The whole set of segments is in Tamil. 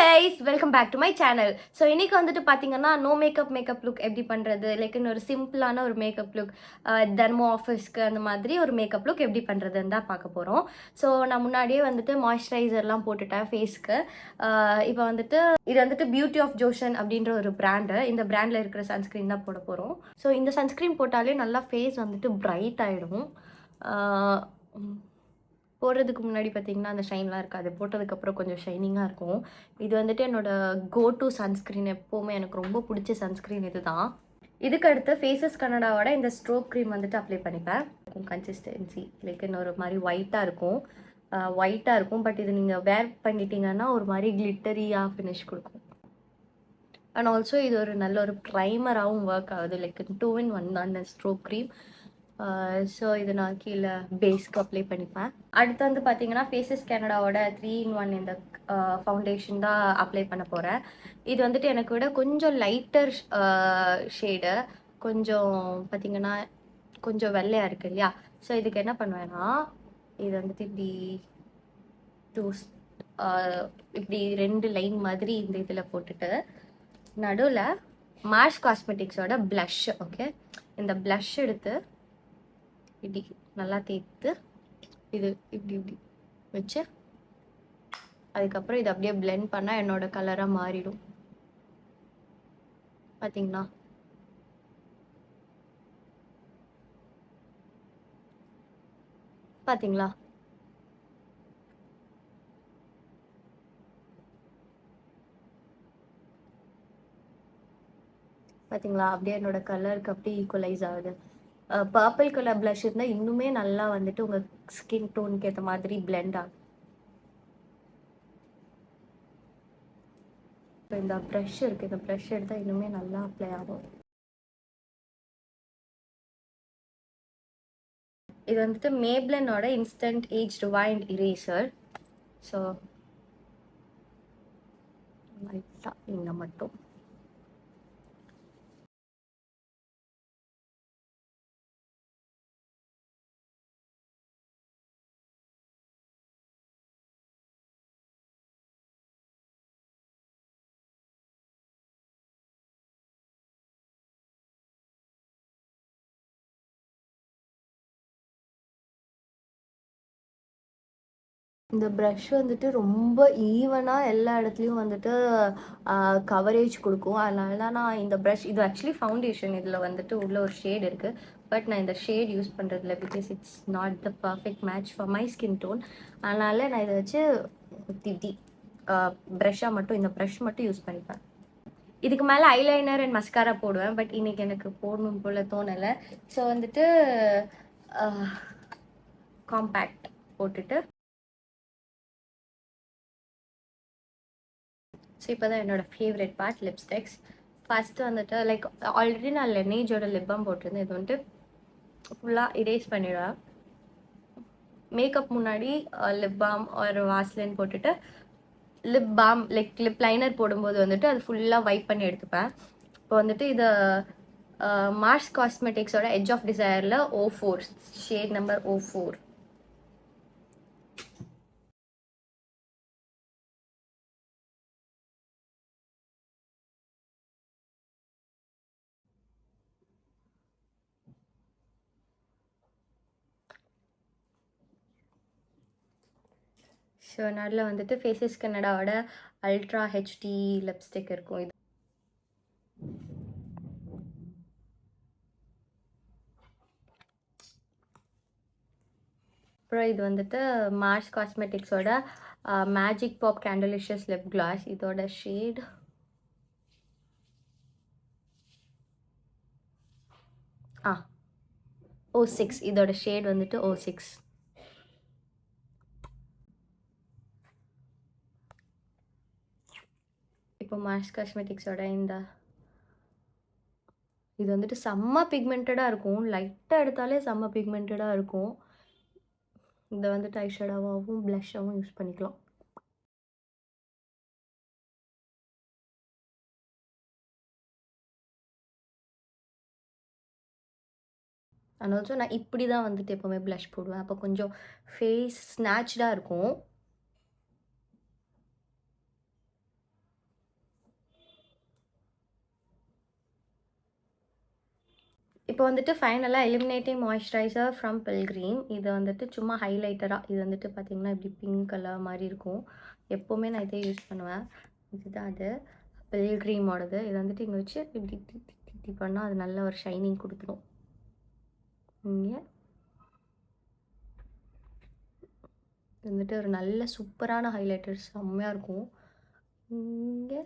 Guys, welcome back to my channel. So இன்றைக்கி வந்துட்டு பார்த்தீங்கன்னா நோ மேக்கப் லுக் எப்படி பண்ணுறது, லைக் இன்னொரு சிம்பிளான ஒரு மேக்கப் லுக், தெர்மோ ஆஃபீஸ்க்கு அந்த மாதிரி ஒரு மேக்கப் லுக் எப்படி பண்ணுறதுன்னு தான் பார்க்க போகிறோம். ஸோ நான் முன்னாடியே வந்துட்டு மாய்ஸ்சரைசர்லாம் போட்டுட்டேன் ஃபேஸ்க்கு. இப்போ வந்துட்டு இது வந்துட்டு பியூட்டி ஆஃப் ஜோஷன் அப்படின்ற ஒரு பிராண்டு. இந்த பிராண்டில் இருக்கிற சன்ஸ்க்ரீன் தான் போட போகிறோம். ஸோ இந்த சன்ஸ்க்ரீன் போட்டாலே நல்லா ஃபேஸ் வந்துட்டு பிரைட் ஆகிடும். போடுறதுக்கு முன்னாடி பார்த்தீங்கன்னா அந்த ஷைன்லாம் இருக்காது, போட்டதுக்கப்புறம் கொஞ்சம் ஷைனிங்காக இருக்கும். இது வந்துட்டு என்னோடய கோ டு சன்ஸ்க்ரீன். எப்போவுமே எனக்கு ரொம்ப பிடிச்ச சன்ஸ்க்ரீன் இது தான். இதுக்கு அடுத்து ஃபேஸஸ் கனடாவோட இந்த ஸ்ட்ரோக் க்ரீம் வந்துட்டு அப்ளை பண்ணிப்பேன். கன்சிஸ்டன்சி லைக் இன்னொரு மாதிரி ஒயிட்டாக இருக்கும். பட் இது நீங்கள் வேர் பண்ணிட்டீங்கன்னா ஒரு மாதிரி கிளிட்டரியாக ஃபினிஷ் கொடுக்கும். அண்ட் ஆல்சோ இது ஒரு நல்ல ஒரு ப்ரைமராகவும் ஒர்க் ஆகுது. லைக் 2-in-1 தான் அந்த ஸ்ட்ரோக் க்ரீம். ஸோ இது நான் கீழே பேஸ்க்கு அப்ளை பண்ணிப்பேன். அடுத்து வந்து பார்த்தீங்கன்னா ஃபேஸஸ் கனடாவோட 3-in-1 இந்த ஃபவுண்டேஷன் தான் அப்ளை பண்ண போகிறேன். இது வந்துட்டு எனக்கு விட கொஞ்சம் லைட்டர் ஷேடு, கொஞ்சம் பார்த்தீங்கன்னா கொஞ்சம் வெள்ளையாக இருக்குது இல்லையா. ஸோ இதுக்கு என்ன பண்ணுவேன்னா, இது வந்துட்டு இப்படி 2 லைன் மாதிரி இந்த இதில் போட்டுட்டு நடுவில் மார்ஸ் காஸ்மெட்டிக்ஸோட ப்ளஷ். ஓகே, இந்த ப்ளஷ் எடுத்து இப்படி நல்லா தேய்த்து இது இப்படி வச்சு அதுக்கப்புறம் இது அப்படியே பிளெண்ட் பண்ணால் என்னோட கலராக மாறிடும். பார்த்தீங்களா? பார்த்தீங்களா? பார்த்தீங்களா? அப்படியே என்னோட கலருக்கு அப்படியே ஈக்குவலைஸ் ஆகுது. பர்பிள் கலர் ப்ளஷ் இருந்தால் இன்னுமே நல்லா வந்துட்டு உங்கள் ஸ்கின் டோனுக்கு ஏற்ற மாதிரி பிளெண்ட் ஆகும். இப்போ இந்த ப்ரஷ் இருக்குது, இந்த ப்ரஷ் எடுத்தால் இன்னுமே நல்லா அப்ளை ஆகும். இது வந்துட்டு மேப்ளினோட instant age rewind eraser. So லைட்டாக இங்கே மட்டும் இந்த ப்ரஷ் வந்துட்டு ரொம்ப ஈவனாக எல்லா இடத்துலையும் வந்துட்டு கவரேஜ் கொடுக்கும். அதனால தான் நான் இந்த ப்ரஷ், இது ஆக்சுவலி ஃபவுண்டேஷன், இதில் வந்துட்டு உள்ள ஒரு ஷேட் இருக்குது. பட் நான் இந்த ஷேட் யூஸ் பண்ணுறதில்ல, because it's not the perfect match for my skin tone. அதனால் நான் இதை வச்சு திட்டி ப்ரஷ்ஷாக மட்டும், இந்த ப்ரஷ் மட்டும் யூஸ் பண்ணிப்பேன். இதுக்கு மேலே ஐலைனர் அண்ட் மஸ்காரா போடுவேன், பட் இன்றைக்கி எனக்கு போடணும் போல் தோணலை. ஸோ வந்துட்டு காம்பேக்ட் போட்டுட்டு, ஸோ இப்போ தான் என்னோடய ஃபேவரட் பார்ட், லிப்ஸ்டிக்ஸ். ஃபஸ்ட்டு வந்துட்டு லைக் ஆல்ரெடி நான் லெனேஜோட லிப் பாம் போட்டிருந்தேன். இது வந்துட்டு ஃபுல்லாக இரேஸ் பண்ணிவிடுவேன். மேக்கப் முன்னாடி லிப் பாம் ஒரு வாஸ்லின் போட்டுட்டு lip balm like lip liner போடும்போது வந்துட்டு அது ஃபுல்லாக வைப் பண்ணி எடுத்துப்பேன். இப்போ வந்துட்டு இதை மார்ஸ் காஸ்மெட்டிக்ஸோட எட்ஜ் ஆஃப் டிசைரில் O4 shade number O4. So நடுவில் வந்துட்டு ஃபேஸஸ் கனடாவோட அல்ட்ரா ஹெச்டி லிப்ஸ்டிக் இருக்கும். இது அப்புறம் இது வந்துட்டு மார்ஸ் காஸ்மெட்டிக்ஸோட magic pop candylicious lip gloss. இதோட ஷேட் O6. இதோட ஷேட் வந்துட்டு O6. இப்போ மார்ஸ் காஸ்மெட்டிக்ஸோட இது வந்துட்டு செம்ம பிக்மெண்டடாக இருக்கும். லைட்டாக எடுத்தாலே செம்ம பிக்மெண்டடாக இருக்கும். இதை வந்துட்டு ஐஷேடோவாகவும் ப்ளஷ்ஷாகவும் யூஸ் பண்ணிக்கலாம். அண்ட் ஆல்சோ நான் இப்படி தான் வந்துட்டு எப்போவுமே ப்ளஷ் போடுவேன். அப்போ கொஞ்சம் ஃபேஸ் ஸ்நாச்சாக இருக்கும். இப்போ வந்துட்டு ஃபைனலாக எலிமினேட்டிங் மாய்ஸ்சரைசர் ஃப்ரம் பில்கிரீம். இது வந்துட்டு சும்மா ஹைலைட்டராக, இது வந்துட்டு பார்த்திங்கன்னா இப்படி பிங்க் கலர் மாதிரி இருக்கும். எப்போவுமே நான் இதே யூஸ் பண்ணுவேன். இதுதான் அது பில்கிரீமோடது. இது வந்துட்டு இங்கே வச்சு இப்படி இப்படி பண்ணால் அது நல்ல ஒரு ஷைனிங் கொடுத்துரும். இங்கே வந்துட்டு ஒரு நல்ல சூப்பரான ஹைலைட்டர், செம்மையாக இருக்கும். இங்கே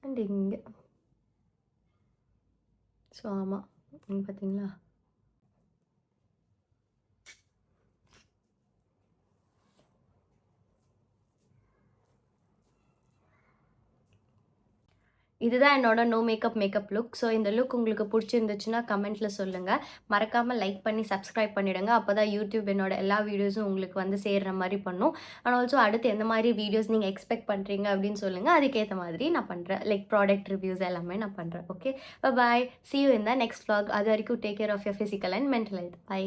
அண்ட் இங்கே. ஸோ ஆமாம், இங்கே பார்த்தீங்களா? இதுதான் என்னோட நோ மேக்கப் லுக். ஸோ இந்த லுக் உங்களுக்கு பிடிச்சிருந்துச்சுன்னா கமெண்ட்டில் சொல்லுங்கள். மறக்காமல் லைக் பண்ணி சப்ஸ்கிரைப் பண்ணிவிடுங்க. அப்போ தான் யூடியூப் என்னோட எல்லா வீடியோஸும் உங்களுக்கு வந்து சேர்கிற மாதிரி பண்ணும். அண்ட் ஆல்சோ அடுத்து எந்த மாதிரி வீடியோஸ் நீங்கள் எக்ஸ்பெக்ட் பண்ணுறீங்க அப்படின்னு சொல்லுங்கள். அதுக்கேற்ற மாதிரி நான் பண்ணுறேன். லைக் ப்ராடக்ட் ரிவ்யூஸ் எல்லாமே நான் பண்ணுறேன். Okay, bye. See you in the next vlog. அது வரைக்கும் take care of your physical and mental health. By.